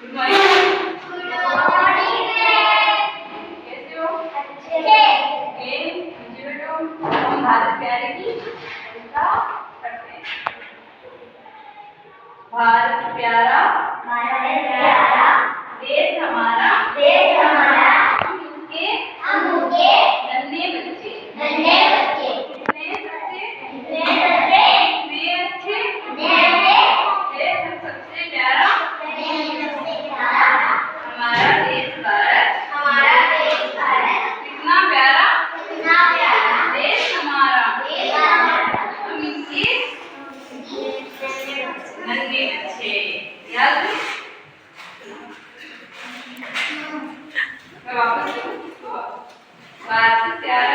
Good morning ma'am. कैसे हो? अच्छे से। ओके, मुझे बेटो हम भारत प्यारे की कविता पढ़ते हैं। भारत प्यारा, भारत प्यारा, देश हमारा, देश हमारा, हम उसके नन्हे बच्चे, नन्हे बच्चे, कितने सच्चे, कितने सच्चे, कितने अच्छे, कितने अच्छे, देश सबसे प्यारा, देश सबसे प्यारा, हमारा देश भारत, हमारा देश भारत, कितना प्यारा, कितना प्यारा, देश हमारा, देश हमारा, हम इसके नन्हे बच्चे। याद है? मैं वापस भारत प्यारा,